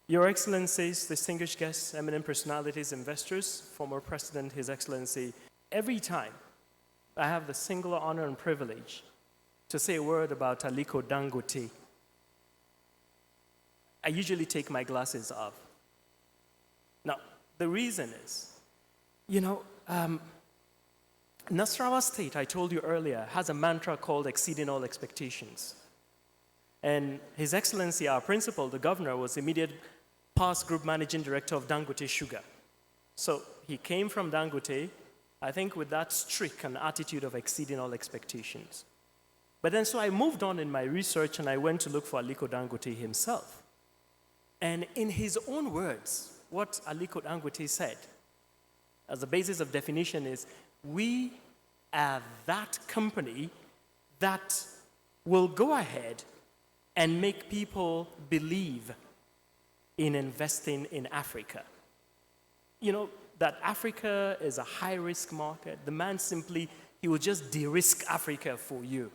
Your Excellencies, distinguished guests, eminent personalities, investors, former President, His Excellency, every time I have the singular honor and privilege to say a word about Aliko Dangote, I usually take my glasses off. Now, the reason is, Nasarawa State, I told you earlier, has a mantra called exceeding all expectations. And His Excellency, our principal, the governor, was immediate past group managing director of Dangote Sugar. So he came from Dangote, I think with that streak and attitude of exceeding all expectations. But then so I moved on in my research and I went to look for Aliko Dangote himself. And in his own words, what Aliko Dangote said, as the basis of definition is, we are that company that will go ahead and make people believe in investing in Africa. You know, that Africa is a high-risk market. The man simply, he will just de-risk Africa for you.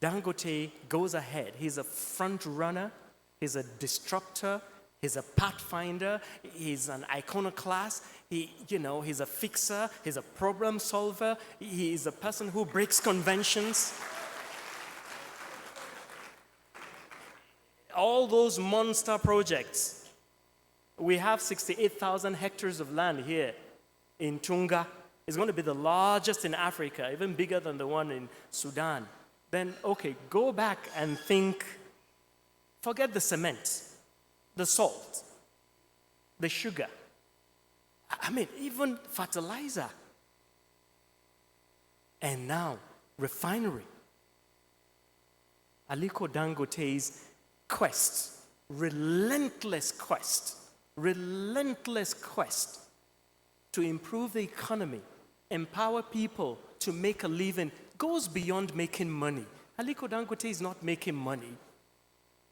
Dangote goes ahead. He's a front runner. He's a disruptor. He's a pathfinder. He's an iconoclast. He's a fixer. He's a problem solver. He is a person who breaks conventions. All those monster projects. We have 68,000 hectares of land here in Tunga. It's going to be the largest in Africa, even bigger than the one in Sudan. Then, okay, go back and think, forget the cement, the salt, the sugar. I mean, even fertilizer. And now, refinery. Aliko Dangote's quest, relentless quest to improve the economy, empower people to make a living, goes beyond making money. Aliko Dangote is not making money.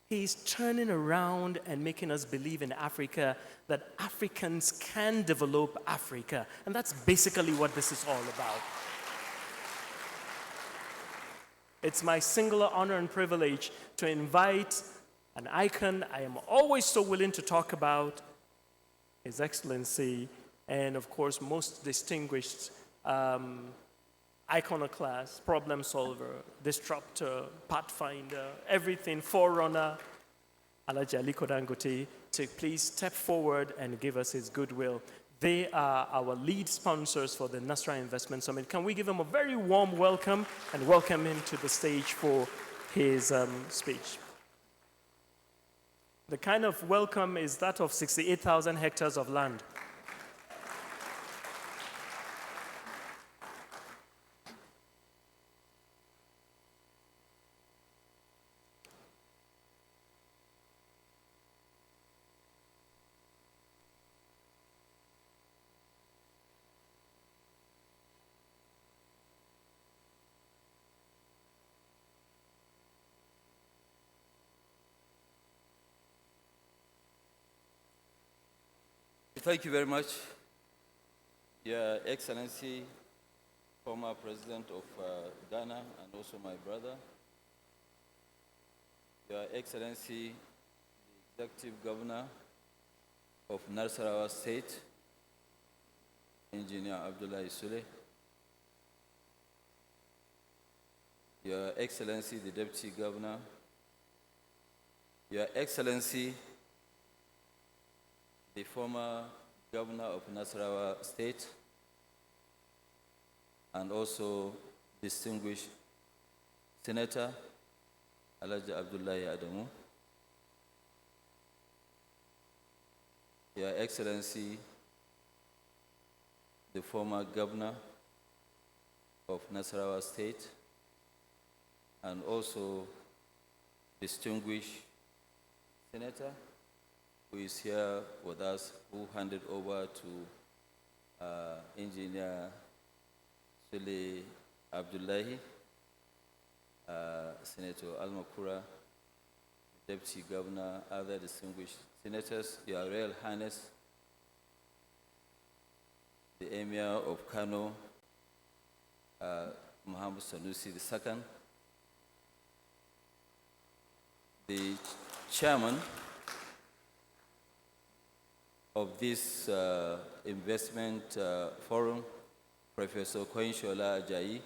He's turning around and making us believe in Africa that Africans can develop Africa. And that's basically what this is all about. It's my singular honor and privilege to invite an icon I am always so willing to talk about, His Excellency, and of course, most distinguished iconoclast, problem solver, disruptor, pathfinder, everything, forerunner, Alhaji Aliko Dangote, to please step forward and give us his goodwill. They are our lead sponsors for the Nasarawa Investment Summit. Can we give him a very warm welcome and welcome him to the stage for his speech? The kind of welcome is that of 68,000 hectares of land. Thank you very much, Your Excellency, former President of Ghana, and also my brother, Your Excellency, the Executive Governor of Nasarawa State, Engineer Abdullahi Sule, Your Excellency, the Deputy Governor, Your Excellency, the former Governor of Nasarawa State, and also distinguished Senator Alhaji Abdullahi Adamu, Your Excellency, the former Governor of Nasarawa State, and also distinguished Senator who is here with us, who handed over to Engineer Sule Abdullahi, Senator Almakura, Deputy Governor, other distinguished senators, Your Royal Highness, the Emir of Kano, Muhammad Sanusi II, the Chairman of this investment forum, Professor Koinshola Ajayi,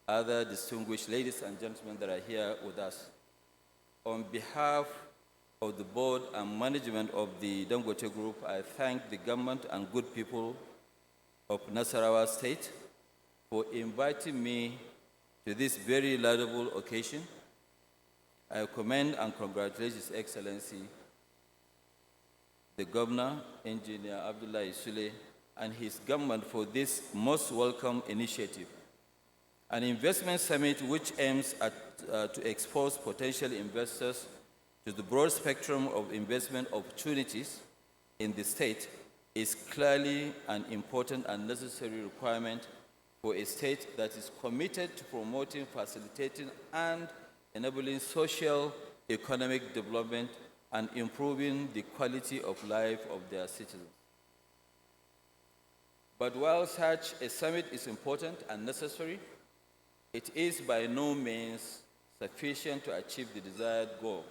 other distinguished ladies and gentlemen that are here with us. On behalf of the board and management of the Dangote Group, I thank the government and good people of Nasarawa State for inviting me to this very laudable occasion. I commend and congratulate His Excellency, the Governor, Engineer Abdullah Isule, and his government for this most welcome initiative. An investment summit which aims to expose potential investors to the broad spectrum of investment opportunities in the state is clearly an important and necessary requirement for a state that is committed to promoting, facilitating, and enabling social, economic development and improving the quality of life of their citizens. But while such a summit is important and necessary, it is by no means sufficient to achieve the desired goal.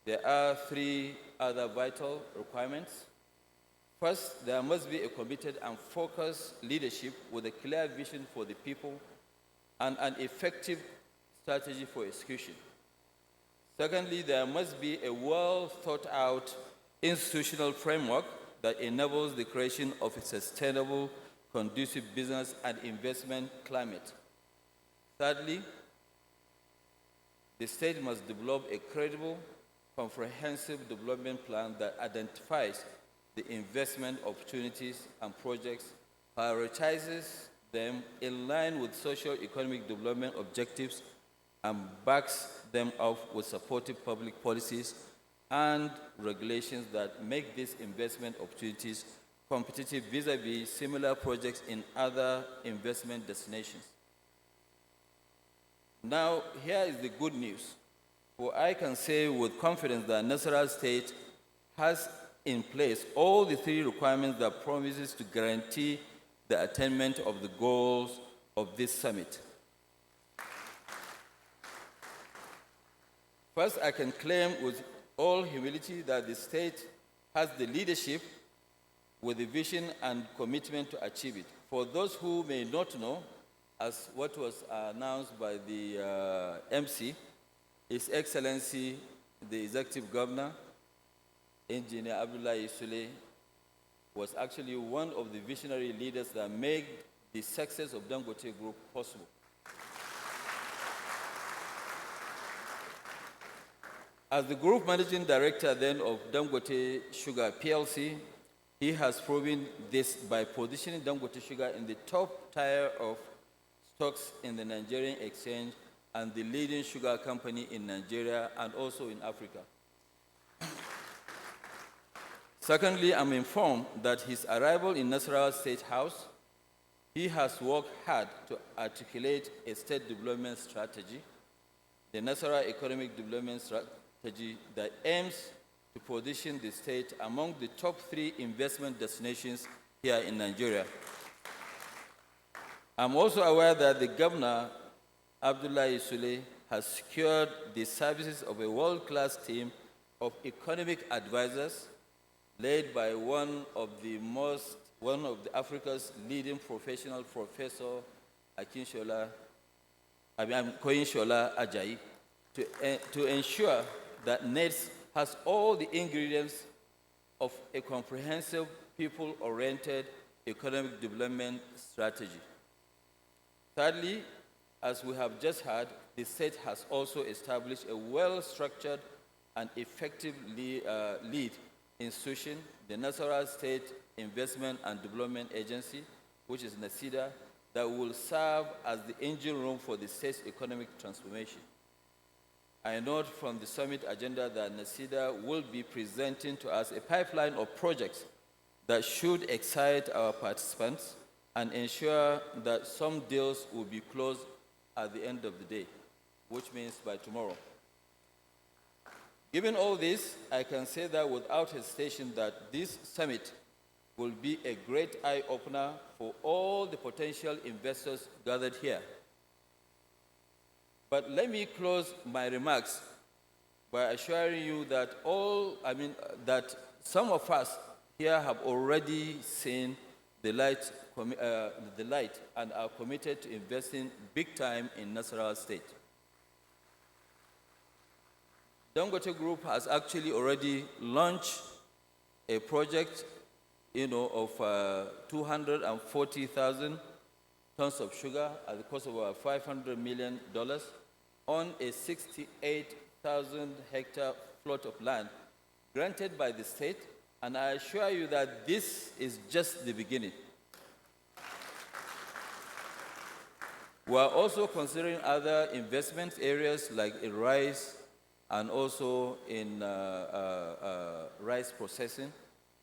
There are three other vital requirements. First, there must be a committed and focused leadership with a clear vision for the people and an effective strategy for execution. Secondly, there must be a well-thought-out institutional framework that enables the creation of a sustainable, conducive business and investment climate. Thirdly, the state must develop a credible, comprehensive development plan that identifies the investment opportunities and projects, prioritizes them in line with socio-economic development objectives, and backs them up with supportive public policies and regulations that make these investment opportunities competitive vis-à-vis similar projects in other investment destinations. Now, here is the good news. For I can say with confidence that Nasarawa State has in place all the three requirements that promises to guarantee the attainment of the goals of this summit. First, I can claim with all humility that the state has the leadership with the vision and commitment to achieve it. For those who may not know, as what was announced by the MC, His Excellency, the Executive Governor, Engineer Abdullah Isule, was actually one of the visionary leaders that made the success of Dangote Group possible. As the Group Managing Director then of Dangote Sugar PLC, he has proven this by positioning Dangote Sugar in the top tier of stocks in the Nigerian exchange and the leading sugar company in Nigeria and also in Africa. Secondly, I'm informed that his arrival in Nasarawa State House, he has worked hard to articulate a state development strategy, the Nasarawa Economic Development Strategy that aims to position the state among the top 3 investment destinations here in Nigeria. I'm also aware that the Governor, Abdullah Isule, has secured the services of a world-class team of economic advisors led by one of Africa's leading professional, Professor Koinshola Ajayi, to ensure that NEDS has all the ingredients of a comprehensive, people-oriented economic development strategy. Thirdly, as we have just heard, the state has also established a well-structured and effective lead institution, the Nasarawa State Investment and Development Agency, which is NASIDA, that will serve as the engine room for the state's economic transformation. I note from the summit agenda that NASIDA will be presenting to us a pipeline of projects that should excite our participants and ensure that some deals will be closed at the end of the day, which means by tomorrow. Given all this, I can say that without hesitation that this summit will be a great eye-opener for all the potential investors gathered here. But let me close my remarks by assuring you that Some of us here have already seen the light and are committed to investing big time in Nasarawa State. Dangote Group has actually already launched a project, of 240,000 tons of sugar at the cost of about $500 million on a 68,000 hectare plot of land granted by the state, and I assure you that this is just the beginning. We are also considering other investment areas like in rice and also in rice processing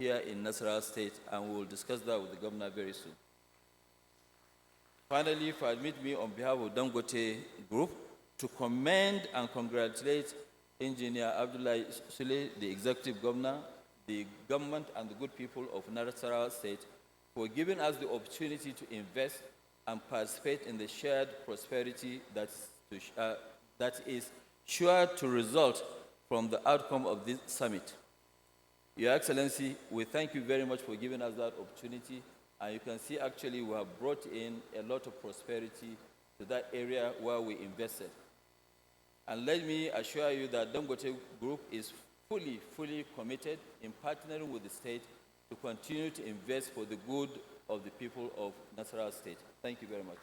here in Nasarawa State, and we will discuss that with the governor very soon. Finally, permit me on behalf of Dangote Group to commend and congratulate Engineer Abdullahi Sule, the executive governor, the government and the good people of Nasarawa State for giving us the opportunity to invest and participate in the shared prosperity that is sure to result from the outcome of this summit. Your Excellency, we thank you very much for giving us that opportunity, and you can see actually we have brought in a lot of prosperity to that area where we invested. And let me assure you that Dangote Group is fully committed in partnering with the state to continue to invest for the good of the people of Nasarawa State. Thank you very much.